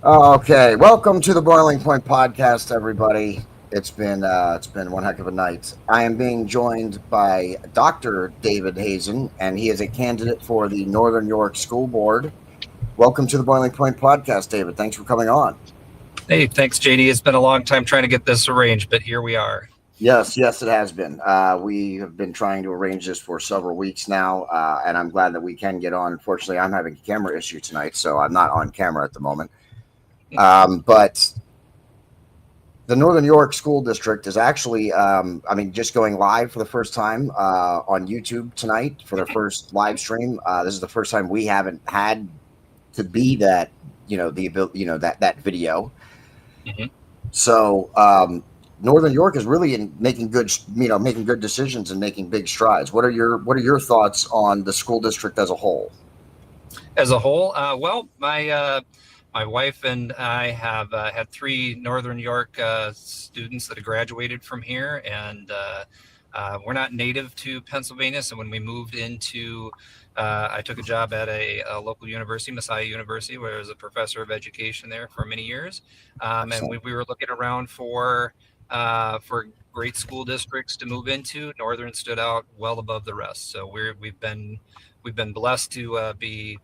Okay, welcome to the Boiling Point podcast, everybody. It's been one heck of a night. I am being joined by Dr. David Hazen, and he is a candidate for the Northern York School Board. Welcome to the Boiling Point podcast, David. Thanks for coming on. Hey, thanks, JD. It's been a long time trying to get this arranged, but here we are. Yes, it has been. We have been trying to arrange this for several weeks now, and I'm glad that we can get on. Unfortunately, I'm having a camera issue tonight, so I'm not on camera at the moment. But the Northern York School District is actually, just going live for the first time on YouTube tonight for their first live stream. This is the first time we haven't had to be that, the ability, that video. Mhm. So Northern York is really in making good decisions and making big strides. What are your thoughts on the school district as a whole? As a whole, my wife and I have had three Northern York students that have graduated from here, and we're not native to Pennsylvania. So when we moved into, I took a job at a local university, Messiah University, where I was a professor of education there for many years, and Excellent. we were looking around for great school districts to move into. Northern stood out well above the rest. So we've been blessed to be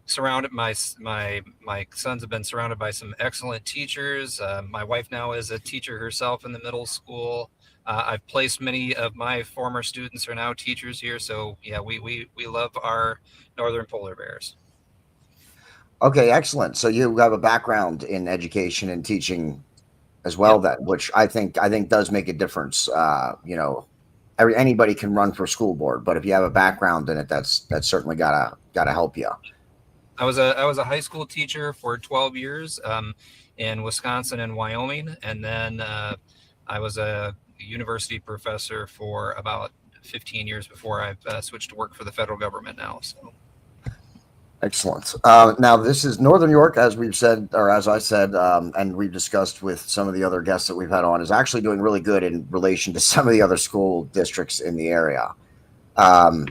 surrounded. My sons have been surrounded by some excellent teachers. My wife now is a teacher herself in the middle school. I've placed many of my former students are now teachers here. So yeah, we love our Northern Polar Bears. Okay, excellent. So you have a background in education and teaching as well, Yep. that which I think does make a difference. Anybody can run for school board, but if you have a background in it, that's certainly gotta help you. I was a high school teacher for 12 years in Wisconsin and Wyoming, and then I was a university professor for about 15 years before I switched to work for the federal government now. So Excellent. Now, this is Northern York, as we've said, or as I said, and we've discussed with some of the other guests that we've had on, is actually doing really good in relation to some of the other school districts in the area. Um,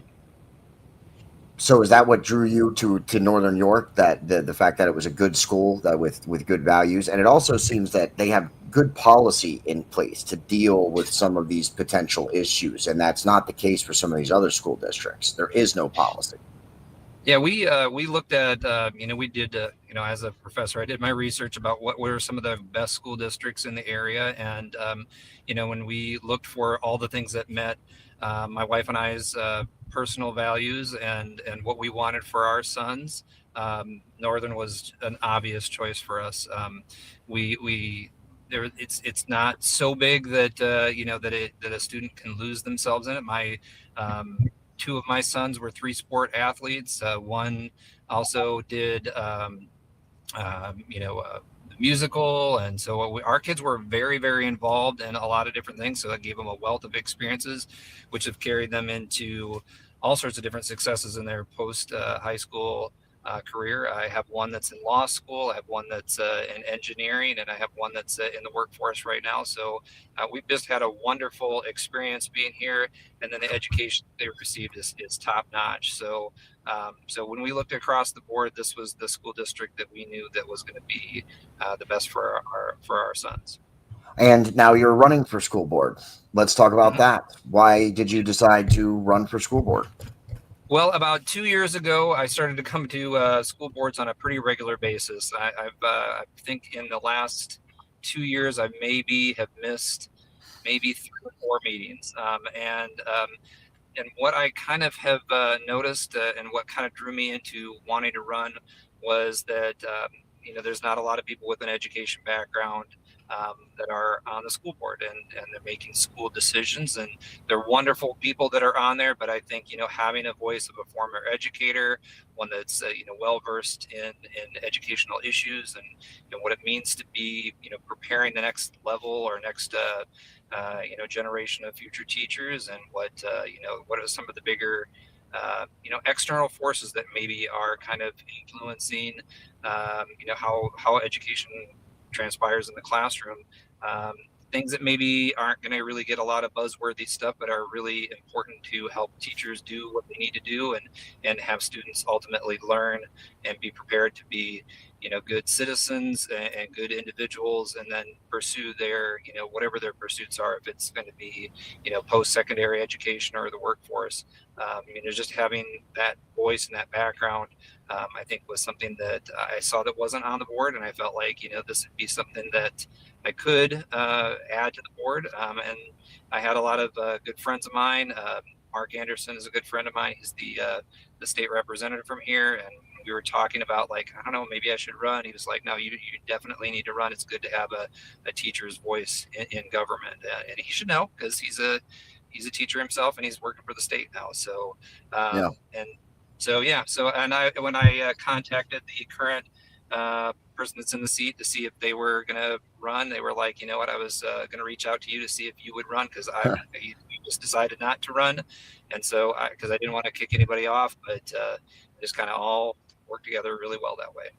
so, is that what drew you to Northern York? That the fact that it was a good school that with good values, and it also seems that they have good policy in place to deal with some of these potential issues, and that's not the case for some of these other school districts. There is no policy. yeah, we looked at we did as a professor, I did my research about what were some of the best school districts in the area, and when we looked for all the things that met my wife and I's personal values and what we wanted for our sons, Northern was an obvious choice for us. We there it's not so big that that a student can lose themselves in it. My two of my sons were three sport athletes. One also did, musical, and so our kids were very, very involved in a lot of different things. So that gave them a wealth of experiences, which have carried them into all sorts of different successes in their post high school career. I have one that's in law school. I have one that's in engineering, and I have one that's in the workforce right now. So we've just had a wonderful experience being here, and then the education they received is top notch. So when we looked across the board, this was the school district that we knew that was going to be the best for our sons. And now you're running for school board. Let's talk about Mhm. that. Why did you decide to run for school board? Well, about 2 years ago, I started to come to school boards on a pretty regular basis. I think in the last 2 years, I maybe have missed maybe 3 or 4 meetings. And what I kind of have noticed and what kind of drew me into wanting to run was that there's not a lot of people with an education background that are on the school board, and they're making school decisions, and they're wonderful people that are on there. But I think having a voice of a former educator, one that's well versed in educational issues, and what it means to be preparing the next level or next generation of future teachers, and what are some of the bigger external forces that maybe are kind of influencing how education transpires in the classroom. um, Things that maybe aren't going to really get a lot of buzzworthy stuff, but are really important to help teachers do what they need to do, and have students ultimately learn and be prepared to be good citizens and good individuals, and then pursue their, whatever their pursuits are, if it's going to be, post-secondary education or the workforce. Just having that voice and that background, I think was something that I saw that wasn't on the board, and I felt like, this would be something that I could add to the board. And I had a lot of good friends of mine. Mark Anderson is a good friend of mine. He's the state representative from here, and we were talking about, like, I don't know, maybe I should run. He was like, no, you definitely need to run. It's good to have a teacher's voice in government, and he should know, because he's a teacher himself, and he's working for the state now. So Yeah. and so yeah, so and when I contacted the current person that's in the seat to see if they were going to run, they were like, you know what, I was going to reach out to you to see if you would run, because I just decided not to run. And so because I didn't want to kick anybody off, but just kind of all work together really well that way.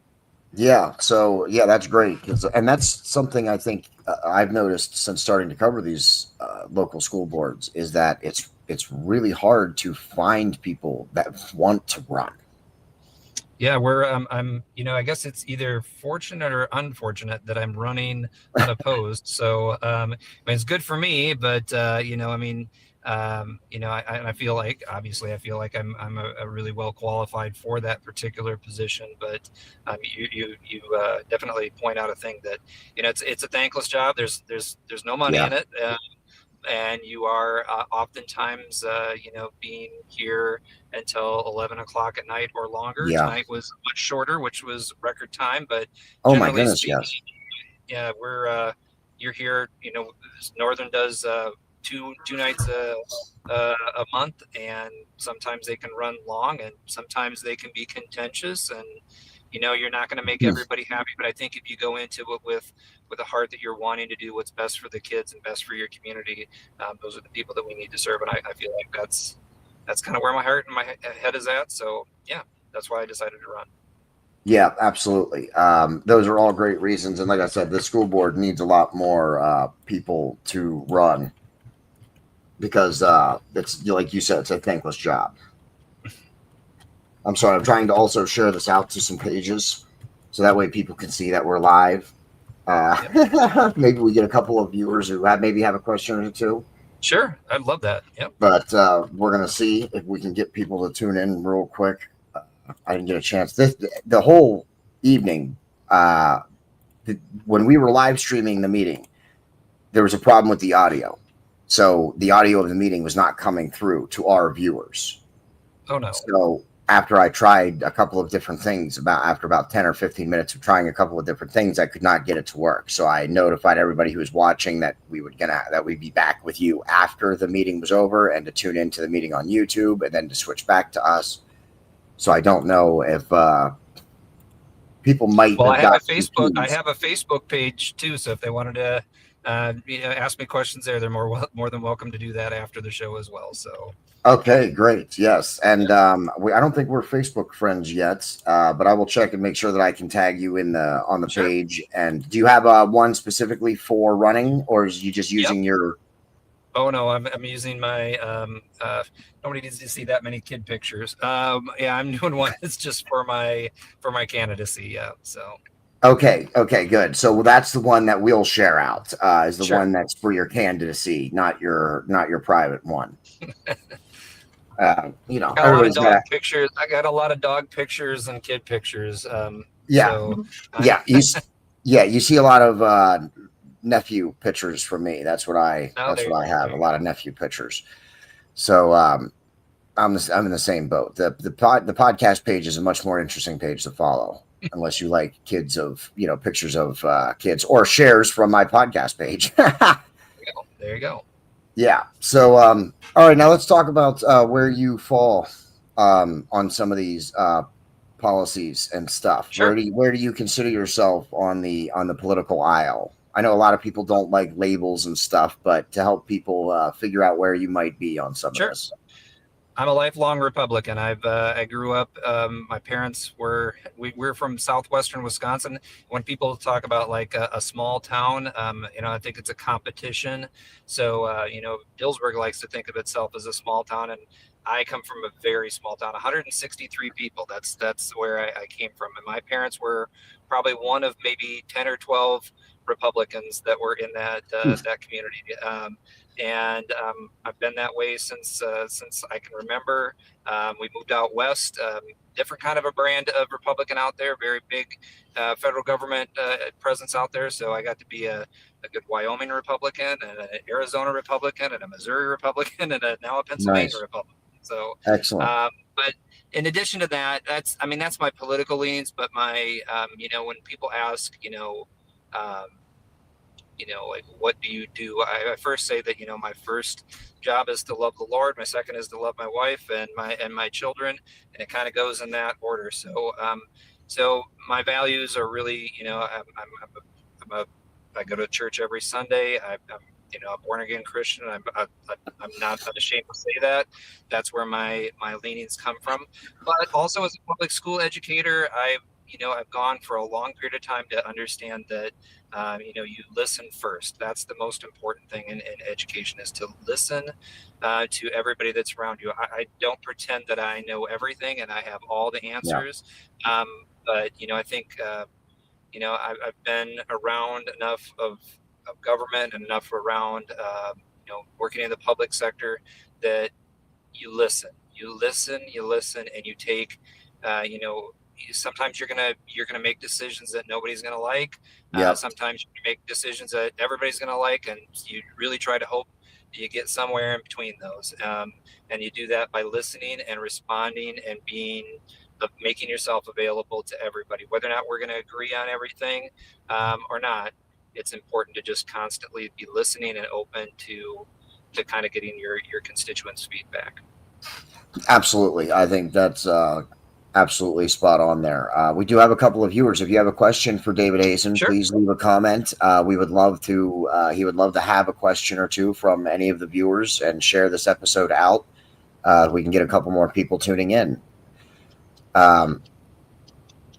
Yeah. So yeah, that's great. And that's something I think I've noticed since starting to cover these local school boards, is that it's really hard to find people that want to run. Yeah, I'm, I guess it's either fortunate or unfortunate that I'm running unopposed. So, it's good for me, but, I feel like, obviously, I feel like I'm a really well qualified for that particular position. But you definitely point out a thing that, it's a thankless job. There's no money Yeah. in it. And you are oftentimes, being here until 11 o'clock at night or longer. Yeah. Tonight was much shorter, which was record time, but Oh my generally goodness. speaking, Yes. yeah, you're here. Northern does two nights a month, and sometimes they can run long, and sometimes they can be contentious, and you're not going to make Hmm. everybody happy. But I think if you go into it with a heart that you're wanting to do what's best for the kids and best for your community, those are the people that we need to serve. And I feel like that's kind of where my heart and my head is at. So yeah, that's why I decided to run. Yeah, absolutely. Those are all great reasons. And like I said, the school board needs a lot more people to run, because it's like you said, it's a thankless job. I'm sorry, I'm trying to also share this out to some pages so that way people can see that we're live. Maybe we get a couple of viewers who maybe have a question or two. Sure, I'd love that. Yep. But we're going to see if we can get people to tune in real quick. I didn't get a chance. The whole evening, when we were live streaming the meeting, there was a problem with the audio. So the audio of the meeting was not coming through to our viewers. Oh no. So after I tried a couple of different things, after about 10 or 15 minutes of trying a couple of different things, I could not get it to work. So I notified everybody who was watching that we'd be back with you after the meeting was over, and to tune into the meeting on YouTube, and then to switch back to us. So I don't know if people might. Well, have I have a confused. I have a Facebook page too. So if they wanted to ask me questions there, they're more than welcome to do that after the show as well. So. Okay, great. Yes. And I don't think we're Facebook friends yet, but I will check and make sure that I can tag you on the Sure. page. And do you have one specifically for running, or is you just using your? Oh no, I'm using my nobody needs to see that many kid pictures. Yeah, I'm doing one that's just for my candidacy. Yeah. So. Okay, good. So that's the one that we'll share out. Is the Sure. one that's for your candidacy, not your private one. Got a lot of dog pictures. I got a lot of dog pictures and kid pictures. Yeah. So you see a lot of nephew pictures from me. That's what I have. A lot of nephew pictures. So I'm in the same boat. The podcast page is a much more interesting page to follow, unless you like pictures of kids, or shares from my podcast page. There you go. Yeah. So, all right, now let's talk about where you fall on some of these policies and stuff. Sure. Where do you consider yourself on the political aisle? I know a lot of people don't like labels and stuff, but to help people figure out where you might be on some of this. I'm a lifelong Republican. I grew up. My parents we're from southwestern Wisconsin. When people talk about like a small town, I think it's a competition. So Dillsburg likes to think of itself as a small town, and I come from a very small town, 163 people. That's where I came from, and my parents were probably one of maybe 10 or 12 Republicans that were in that community. I've been that way since I can remember. We moved out west. Different kind of a brand of Republican out there, very big federal government presence out there. So I got to be a good Wyoming Republican and an Arizona Republican and a Missouri Republican and now a Pennsylvania Nice. Republican. So, Excellent. but in addition to that, that's my political leans. But when people ask, um, like, what do you do? I first say that, my first job is to love the Lord. My second is to love my wife and my children, and it kind of goes in that order. So my values are really, I'm a I go to church every Sunday. I'm a born again Christian. I'm not ashamed to say that. That's where my leanings come from. But also as a public school educator, I've gone for a long period of time to understand that you listen first. That's the most important thing in education, is to listen to everybody that's around you. I don't pretend that I know everything and I have all the Yeah. answers. But I think I've been around enough of government and enough around working in the public sector that you listen, and you take sometimes you're gonna make decisions that nobody's gonna like. Yep. Sometimes you make decisions that everybody's gonna like, and you really try to hope that you get somewhere in between those. And you do that by listening and responding and being of making yourself available to everybody, whether or not we're going to agree on everything or not. It's important to just constantly be listening and open to kind of getting your constituents' feedback. Absolutely. I think that's absolutely spot on there. We do have a couple of viewers. If you have a question for David Hazen, Sure. please leave a comment. We would love to, he would love to have a question or two from any of the viewers and share this episode out. We can get a couple more people tuning in.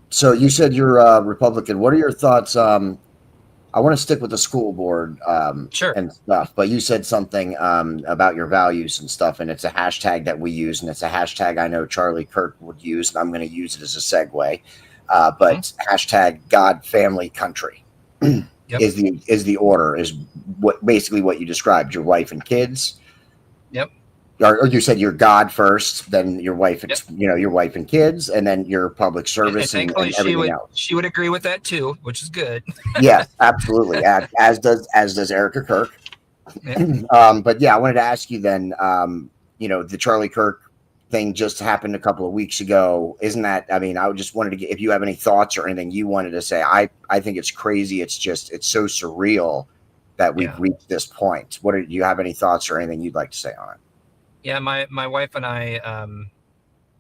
So you said you're Republican. What are your thoughts? I want to stick with the school board Sure. and stuff, but you said something about your values and stuff, and it's a hashtag that we use, and it's a hashtag I know Charlie Kirk would use, and I'm going to use it as a segue. But hashtag God, family, country Yep. is the order, is what basically what you described. Your wife and kids. Yep. Or you said your God first, then your wife, Yep. your wife and kids, and then your public service and everything else. She would agree with that too, which is good. Yeah, absolutely. As does Erica Kirk. Yeah. But yeah, I wanted to ask you then. The Charlie Kirk thing just happened a couple of weeks ago. Isn't that? I mean, I just wanted to get if you have any thoughts or anything you wanted to say. I think it's crazy. It's so surreal that we've reached this point. Do you have any thoughts or anything you'd like to say on it? Yeah, my wife and I,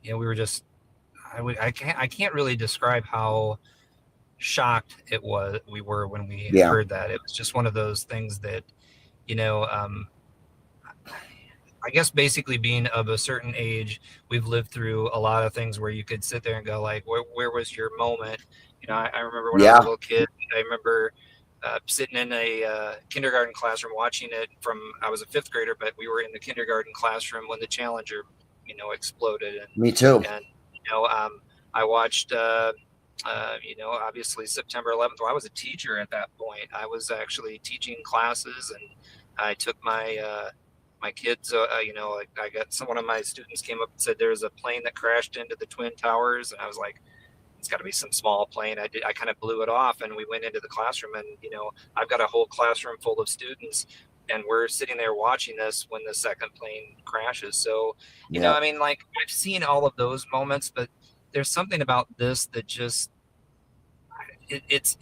we were just, I can't really describe how shocked we were when we heard that. It was just one of those things that, I guess basically being of a certain age, we've lived through a lot of things where you could sit there and go like, where was your moment? I remember when I was a little kid, I remember sitting in a kindergarten classroom watching it I was a fifth grader, but we were in the kindergarten classroom when the Challenger, exploded. And me too. And, I watched, obviously September 11th. Well, I was a teacher at that point. I was actually teaching classes, and I took my kids, I got one of my students came up and said, there's a plane that crashed into the Twin Towers. And I was like, it's got to be some small plane. I kind of blew it off, and we went into the classroom, and I've got a whole classroom full of students, and we're sitting there watching this when the second plane crashes. So I mean, like, I've seen all of those moments, but there's something about this that just it's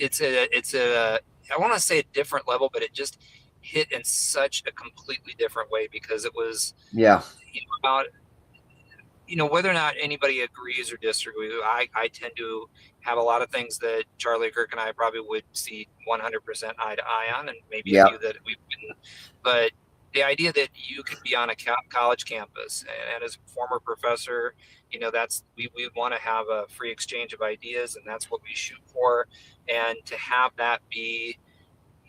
a I want to say a different level, but it just hit in such a completely different way, because it was about whether or not anybody agrees or disagrees. I tend to have a lot of things that Charlie Kirk and I probably would see 100% eye to eye on, and maybe a few that we wouldn't. But the idea that you could be on a college campus, and as a former professor, that's we want to have a free exchange of ideas, and that's what we shoot for. And to have that be,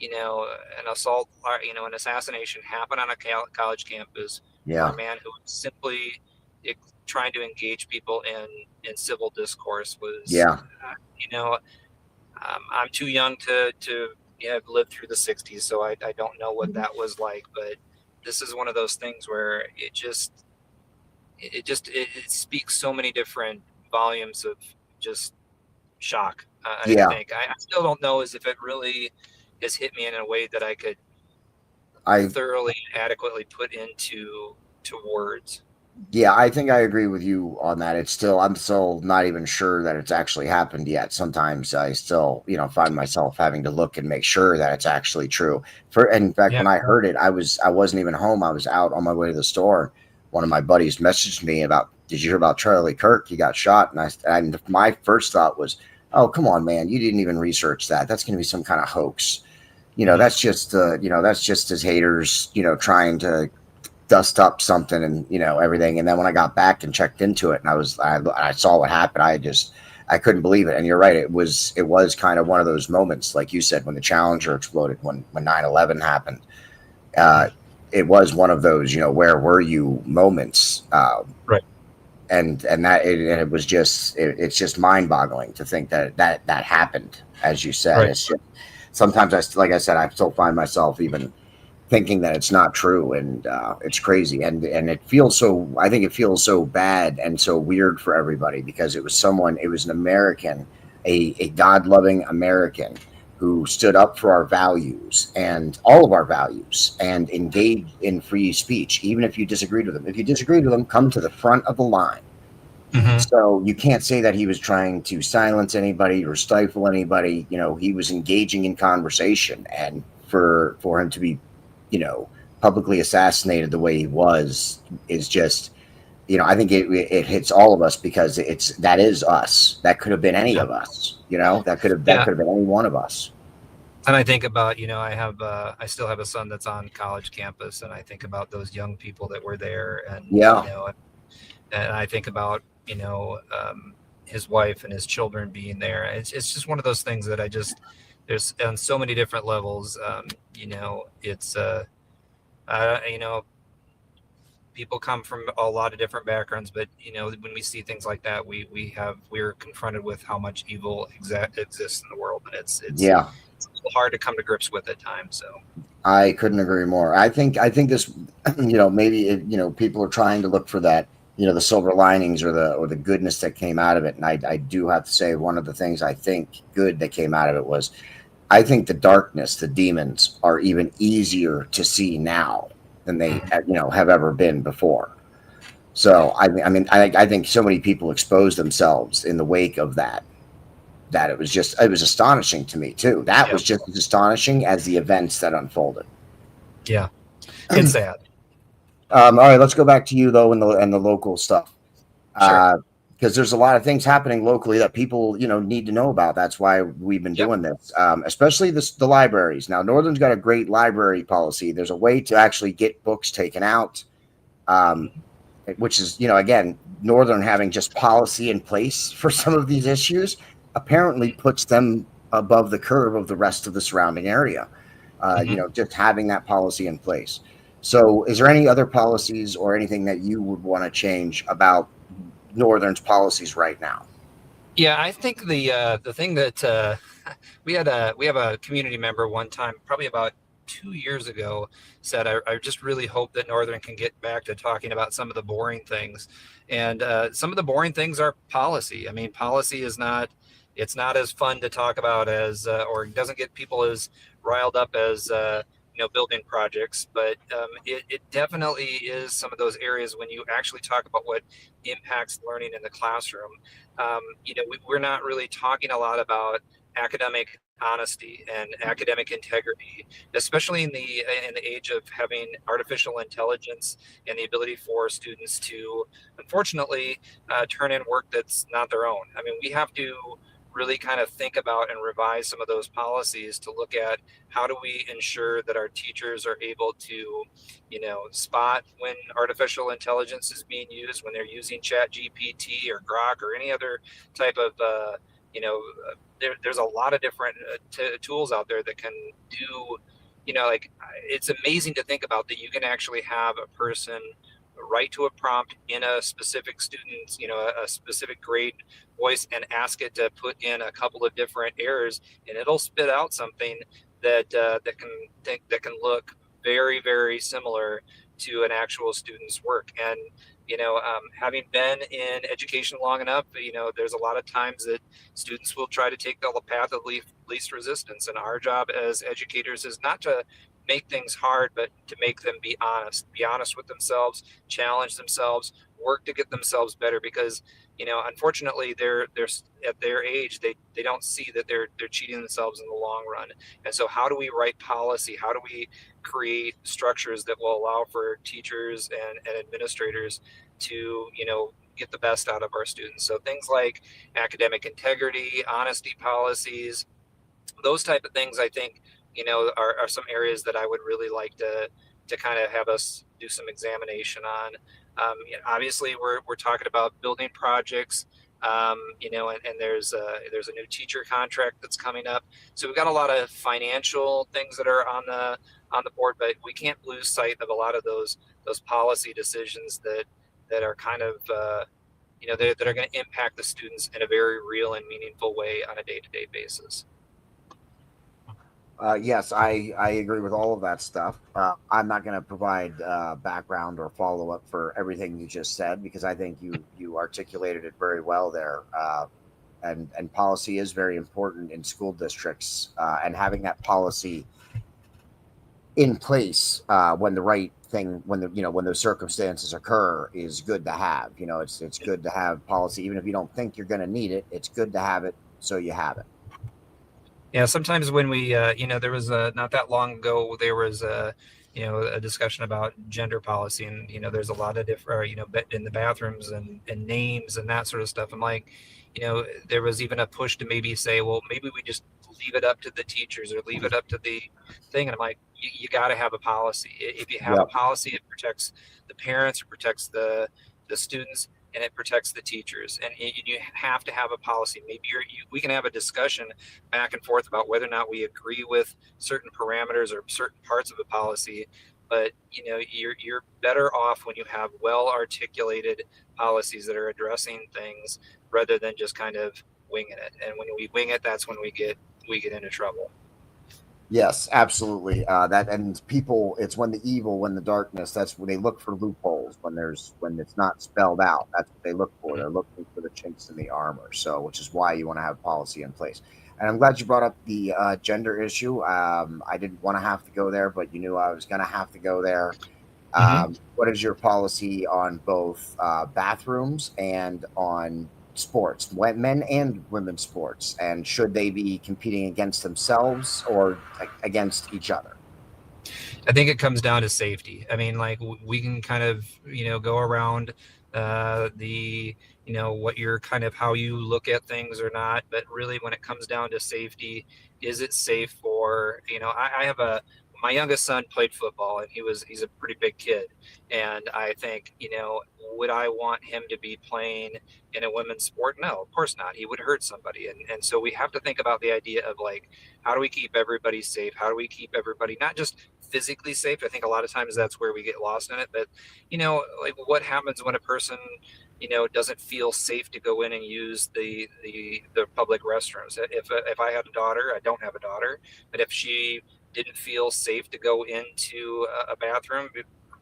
an assault, an assassination happen on a college campus, for a man who simply trying to engage people in civil discourse was, Yeah, you know, I'm too young to have lived through the '60s, so I don't know what that was like. But this is one of those things where it speaks so many different volumes of just shock. I yeah. think I still don't know as if it really has hit me in a way that I could I thoroughly and adequately put into to words. Yeah, I think I agree with you on that. I'm still not even sure that it's actually happened yet. Sometimes I still, find myself having to look and make sure that it's actually true. In fact, Yeah. when I heard it, I wasn't even home. I was out on my way to the store. One of my buddies messaged me about, "Did you hear about Charlie Kirk? He got shot." And my first thought was, "Oh, come on, man. You didn't even research that. That's going to be some kind of hoax." Hmm. That's just his haters, trying to dust up something and everything. And then when I got back and checked into it, and I saw what happened, I couldn't believe it. And you're right, it was kind of one of those moments, like you said, when the Challenger exploded, when 9/11 happened. uh, it was one of those, where were you moments. Right. And it was it's just mind boggling to think that happened, as you said. Right. It's just sometimes like I said, I still find myself even thinking that it's not true, and it's crazy, and it feels so. I think it feels so bad and so weird for everybody because it was an American, a God loving American who stood up for our values and all of our values and engaged in free speech, even if you disagreed with them. If you disagreed with them, come to the front of the line. Hmm. So you can't say that he was trying to silence anybody or stifle anybody. He was engaging in conversation, and for him to be, publicly assassinated the way he was is just, I think it hits all of us because that is us. That could have been any Yeah. of us. That could Yeah. have been any one of us. And I think about, I still have a son that's on college campus, and I think about those young people that were there, and Yeah, and I think about, his wife and his children being there. It's just one of those things that there's on so many different levels. It's you know, people come from a lot of different backgrounds, but when we see things like that, we're confronted with how much evil exists in the world, and yeah. it's a little hard to come to grips with at times. So I couldn't agree more. I think this, maybe people are trying to look for that, the silver linings or the goodness that came out of it. And I do have to say one of the things I think good that came out of it was I think the darkness, the demons are even easier to see now than they mhm. have ever been before. So I think so many people exposed themselves in the wake of that it was astonishing to me too. That Yeah, was just as astonishing as the events that unfolded. yeah, it's sad. All right, let's go back to you though, and the local stuff, Sure. because there's a lot of things happening locally that people need to know about. That's why we've been Yep. doing this, especially the libraries. Now, Northern's got a great library policy. There's a way to actually get books taken out, um, Mhm. which is again, Northern having just policy in place for some of these issues apparently puts them above the curve of the rest of the surrounding area. Mhm. Just having that policy in place. So, is there any other policies or anything that you would want to change about Northern's policies right now? Yeah, I think the thing that we have a community member one time, probably about 2 years ago, said, I just really hope that Northern can get back to talking about some of the boring things, and some of the boring things are policy. I mean, policy is not it's not as fun to talk about as or it doesn't get people as riled up as building projects, but it definitely is some of those areas when you actually talk about what impacts learning in the classroom. We're not really talking a lot about academic honesty and academic integrity, especially in the age of having artificial intelligence and the ability for students to, unfortunately, turn in work that's not their own. I mean, we have to really kind of think about and revise some of those policies to look at how do we ensure that our teachers are able to spot when artificial intelligence is being used, when they're using chat gpt or grok or any other type of you know there's a lot of different tools out there that can do, like, it's amazing to think about that you can actually have a person write to a prompt in a specific student's, a specific grade voice, and ask it to put in a couple of different errors, and it'll spit out something that can look very, very similar to an actual student's work. And having been in education long enough, there's a lot of times that students will try to take the path of least resistance, and our job as educators is not to make things hard, but to make them be honest with themselves, challenge themselves, work to get themselves better. Because unfortunately, they're at their age, they don't see that they're cheating themselves in the long run. And so, how do we write policy? How do we create structures that will allow for teachers and administrators to get the best out of our students? So things like academic integrity, honesty policies, those type of things, I think, are some areas that I would really like to kind of have us do some examination on. Obviously, we're talking about building projects, and there's a new teacher contract that's coming up. So we've got a lot of financial things that are on the board, but we can't lose sight of a lot of those policy decisions that are kind of that are going to impact the students in a very real and meaningful way on a day-to-day basis. Yes, I agree with all of that stuff. I'm not going to provide background or follow up for everything you just said because I think you articulated it very well there. And policy is very important in school districts, and having that policy in place when the right thing, when those circumstances occur, is good to have. It's good to have policy, even if you don't think you're going to need it. It's good to have it so you have it. Yeah, sometimes when we, there was not that long ago, there was a discussion about gender policy, and there's a lot of different, in the bathrooms and names and that sort of stuff. I'm like, there was even a push to maybe say, well, maybe we just leave it up to the teachers or leave it up to the thing. And I'm like, you got to have a policy. If you have a Yep. policy, it protects the parents, it protects the students, and it protects the teachers. And you have to have a policy. Maybe we can have a discussion back and forth about whether or not we agree with certain parameters or certain parts of a policy. But you're better off when you have well articulated policies that are addressing things rather than just kind of winging it. And when we wing it, that's when we get into trouble. Yes, absolutely. That and people, it's when the darkness. That's when they look for loopholes. When it's not spelled out, that's what they look for. They're looking for the chinks in the armor. So, which is why you want to have policy in place. And I'm glad you brought up the gender issue. I didn't want to have to go there, but you knew I was going to have to go there. Mm-hmm. What is your policy on both bathrooms and on sports, men and women's sports, and should they be competing against themselves or against each other? I think it comes down to safety. I mean, like we can kind of, go around the, what you're kind of how you look at things or not. But really, when it comes down to safety, is it safe for, I have my youngest son played football, and he's a pretty big kid. And I think, would I want him to be playing in a women's sport? No, of course not. He would hurt somebody. And so we have to think about the idea of like, how do we keep everybody safe? How do we keep everybody not just physically safe? I think a lot of times that's where we get lost in it. But, like what happens when a person, doesn't feel safe to go in and use the public restrooms? If I had a daughter, I don't have a daughter, but if she didn't feel safe to go into a bathroom,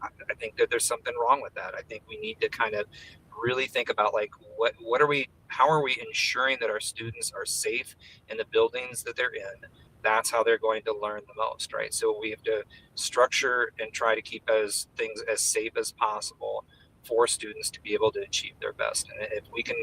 I think that there's something wrong with that. I think we need to kind of really think about like how are we ensuring that our students are safe in the buildings that they're in. That's how they're going to learn the most, right? So we have to structure and try to keep things as safe as possible for students to be able to achieve their best. And if we can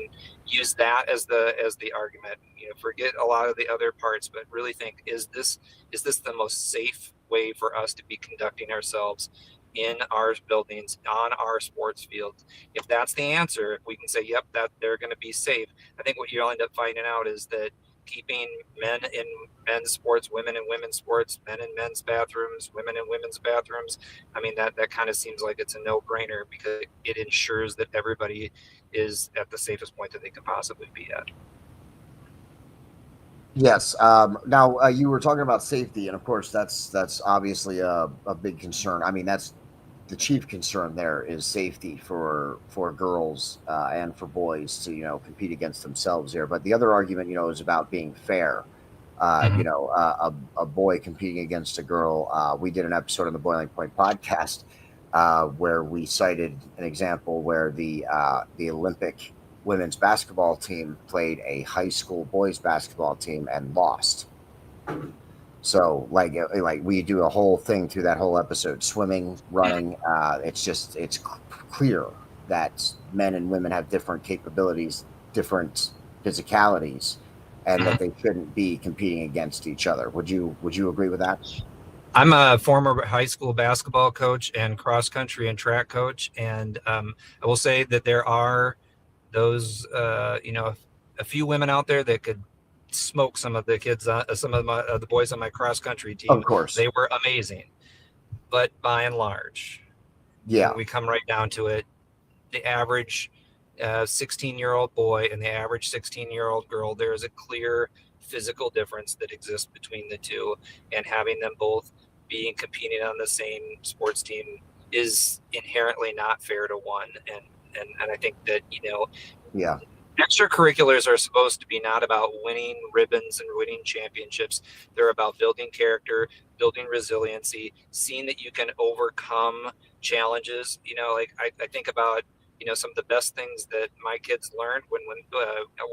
use that as the argument, forget a lot of the other parts, but really think, is this the most safe way for us to be conducting ourselves in our buildings, on our sports fields? If that's the answer, if we can say, yep, that they're going to be safe, I think what you'll end up finding out is that keeping men in men's sports, women in women's sports, men in men's bathrooms, women in women's bathrooms, I mean, that kind of seems like it's a no-brainer because it ensures that everybody is at the safest point that they can possibly be at. Yes. Now you were talking about safety, and of course that's obviously a big concern. I mean, that's the chief concern there is safety for girls and for boys to compete against themselves here. But the other argument is about being fair. Mhm. A boy competing against a girl. We did an episode on the Boiling Point podcast where we cited an example where the Olympic women's basketball team played a high school boys basketball team and lost. So like we do a whole thing through that whole episode, swimming, running. It's clear that men and women have different capabilities, different physicalities, and that Mhm. they shouldn't be competing against each other. Would you agree with that? I'm a former high school basketball coach and cross country and track coach, and I will say that there are those, a few women out there that could smoke some of the kids, some of the boys on my cross country Of team. course. They were amazing, but by and large, when Yeah. we come right down to it, the average 16-year-old boy and the average 16-year-old girl, there is a clear physical difference that exists between the two, and having them both being competing on the same sports team is inherently not fair to one. And I think that Yeah. extracurriculars are supposed to be not about winning ribbons and winning championships. They're about building character, building resiliency, seeing that you can overcome challenges. Like I think about some of the best things that my kids learned when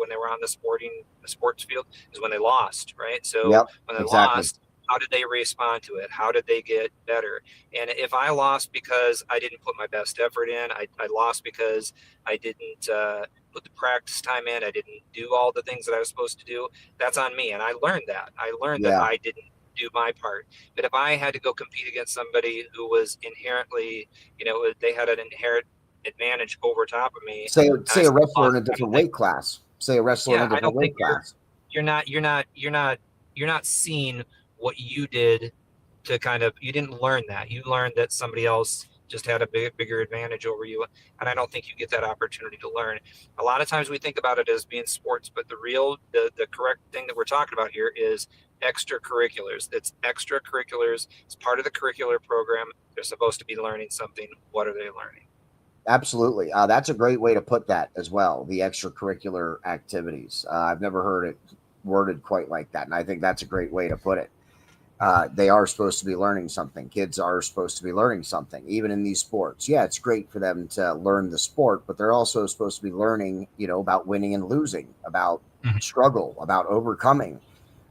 they were on the sports field is when they lost, right? So Yep. when they Exactly. lost, how did they respond to it? How did they get better? And if I lost because I didn't put my best effort in, I lost because I didn't put the practice time in, I didn't do all the things that I was supposed to do, that's on me. And I learned that. I learned that Yeah. I didn't do my part. But if I had to go compete against somebody who was inherently, they had an inherent advantage over top of me, Say and I say a still wrestler lost, in a I don't different think, weight class. Say a wrestler in yeah, a I different don't think weight class. you're not seeing what you did to kind of, you didn't learn that. You learned that somebody else just had a bigger advantage over you, and I don't think you get that opportunity to learn. A lot of times we think about it as being sports, but the correct thing that we're talking about here is extracurriculars. It's extracurriculars. It's part of the curricular program. They're supposed to be learning something. What are they learning? Absolutely. That's a great way to put that as well. The extracurricular activities. I've never heard it worded quite like that. And I think that's a great way to put it. They are supposed to be learning something. Kids are supposed to be learning something, even in these sports. Yeah, it's great for them to learn the sport, but they're also supposed to be learning, about winning and losing, about Mhm. struggle, about overcoming,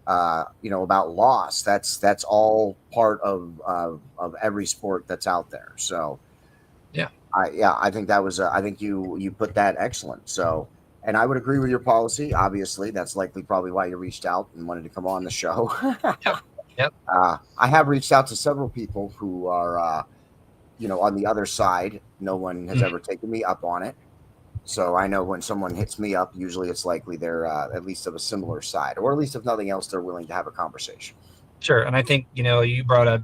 about loss. That's all part of every sport that's out there. So, Yeah. I think that was I think you put that excellent. So, and I would agree with your policy. Obviously, that's likely probably why you reached out and wanted to come on the show. Yep. Yep. I have reached out to several people who are on the other side. No one has ever Mhm. taken me up on it. So I know when someone hits me up, usually it's likely they're at least of a similar side, or at least if nothing else, they're willing to have a conversation. Sure. And I think, you brought up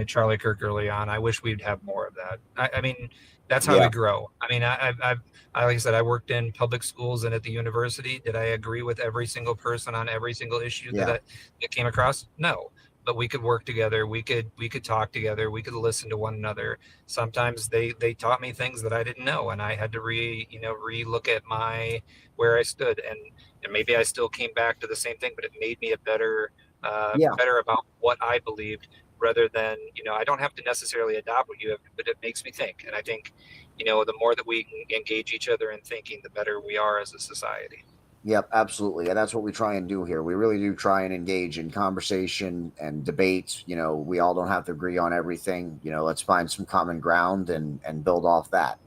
Charlie Kirk early on. I wish we'd have more of that. I mean, that's how Yeah, we grow. I mean, like I said, I worked in public schools and at the university. Did I agree with every single person on every single issue yeah, that came across? No. But we could work together. We could talk together. We could listen to one another. Sometimes they taught me things that I didn't know, and I had to re-look at where I stood, and maybe I still came back to the same thing, but it made me a yeah. better about what I believed, rather than, I don't have to necessarily adopt what you have, but it makes me think. And I think, the more that we can engage each other in thinking, the better we are as a society. Yep, absolutely. And that's what we try and do here. We really do try and engage in conversation and debate. We all don't have to agree on everything. Let's find some common ground and build off that.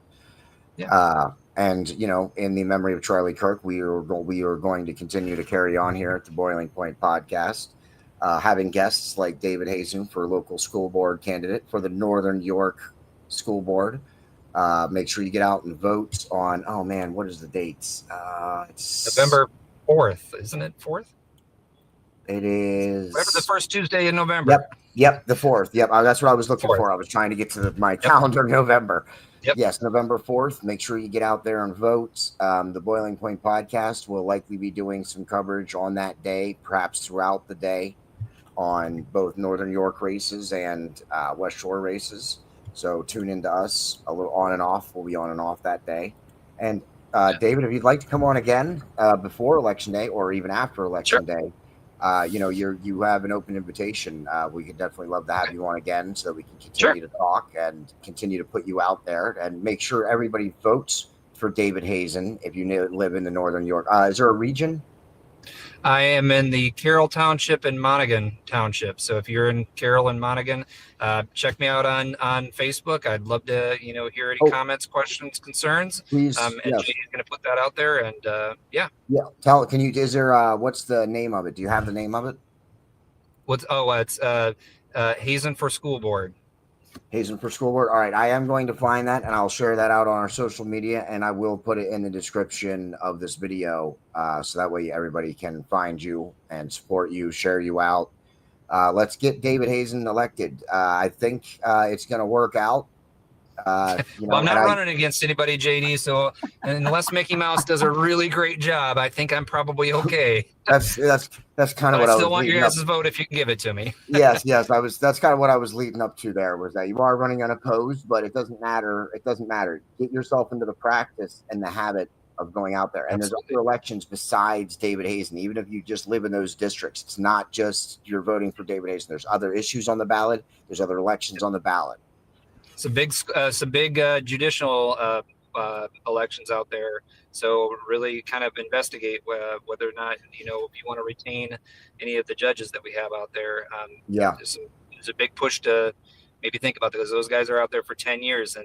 Yeah. And in the memory of Charlie Kirk, we are going to continue to carry on here at the Boiling Point podcast, having guests like David Hazen for local school board candidate for the Northern York School Board. Make sure you get out and vote on. Oh man, what is the dates? November 4th, isn't it? 4th? It Whatever, the is. first Tuesday in November. Yep, the 4th. Yep, that's what I was looking 4th. for. I was trying to get to my Yep. calendar. November. Yep. Yes, November 4th. Make sure you get out there and vote. The Boiling Point podcast will likely be doing some coverage on that day, perhaps throughout the day, on both Northern York races and West Shore races. So tune into us a little on and off. We'll be on and off that day. And Yeah. David, if you'd like to come on again before election day or even after Sure. election day, you have an open invitation. We could definitely love to have you on again so that we can Sure. continue to talk and continue to put you out there and make sure everybody votes for David Hazen if you live in the Northern New York. Is there a region? I am in the Carroll Township and Monaghan Township. So if you're in Carroll and Monaghan, check me out on Facebook. I'd love to hear any Oh, comments, questions, concerns. please, And yes. JD's going to put that out there. And yeah. Yeah. Can you, is there, what's the name of it? Do you have the name of it? It's Hazen for School Board. Hazen for School Board. All right. I am going to find that and I'll share that out on our social media and I will put it in the description of this video. So that way everybody can find you and support you, share you out. Let's get David Hazen elected. I think it's going to work out. Well, I'm not running against anybody, JD. So unless Mickey Mouse does a really great job, I think I'm probably okay. That's kind of but what I I still was want your leading up. guys' vote if you can give it to me. Yes. That's kind of what I was leading up to. There was that you are running unopposed, but it doesn't matter. It doesn't matter. Get yourself into the practice and the habit of going out there. And Absolutely. there's other elections besides David Hazen. Even if you just live in those districts, it's not just you're voting for David Hazen. There's other issues on the ballot. There's other elections on the ballot. Some big judicial elections out there. So really kind of investigate whether or not, if you want to retain any of the judges that we have out there. Yeah. There's a big push to maybe think about that because those guys are out there for 10 years and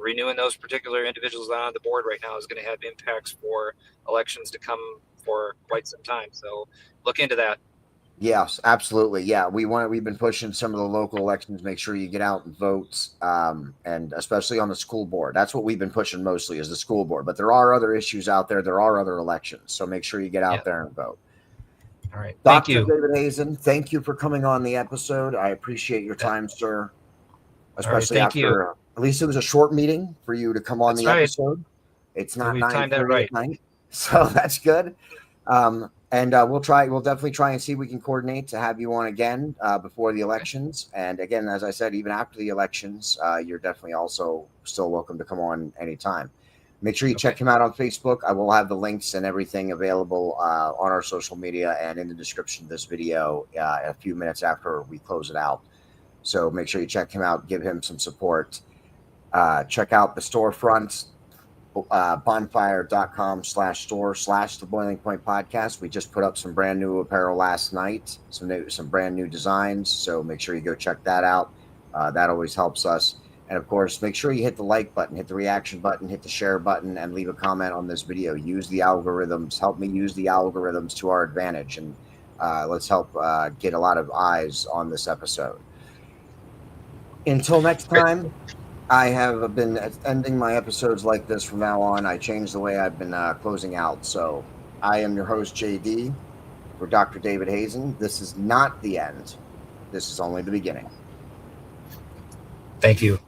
renewing those particular individuals on the board right now is going to have impacts for elections to come for quite some time. So look into that. Yes, absolutely. Yeah, we've been pushing some of the local elections. Make sure you get out and vote, and especially on the school board. That's what we've been pushing mostly is the school board. But there are other issues out there. There are other elections, so make sure you get out there and vote. All right, thank you, David Hazen. Thank you for coming on the episode. I appreciate your time, sir. Especially after at least it was a short meeting for you to come on the episode. It's not 9:30 at night, so that's good. And we'll definitely try and see if we can coordinate to have you on again before the elections. And again, as I said, even after the elections, you're definitely also still welcome to come on anytime. Make sure you check him out on Facebook. I will have the links and everything available on our social media and in the description of this video a few minutes after we close it out. So make sure you check him out, give him some support. Check out the storefront. Bonfire.com/store/the Boiling Point Podcast. We just put up some brand new apparel last night, some brand new designs. So make sure you go check that out. That always helps us. And of course, make sure you hit the like button, hit the reaction button, hit the share button, and leave a comment on this video. Use the algorithms. Help me use the algorithms to our advantage. And let's help get a lot of eyes on this episode. Until next time. I have been ending my episodes like this from now on. I changed the way I've been closing out. So I am your host, JD, for Dr. David Hazen. This is not the end. This is only the beginning. Thank you.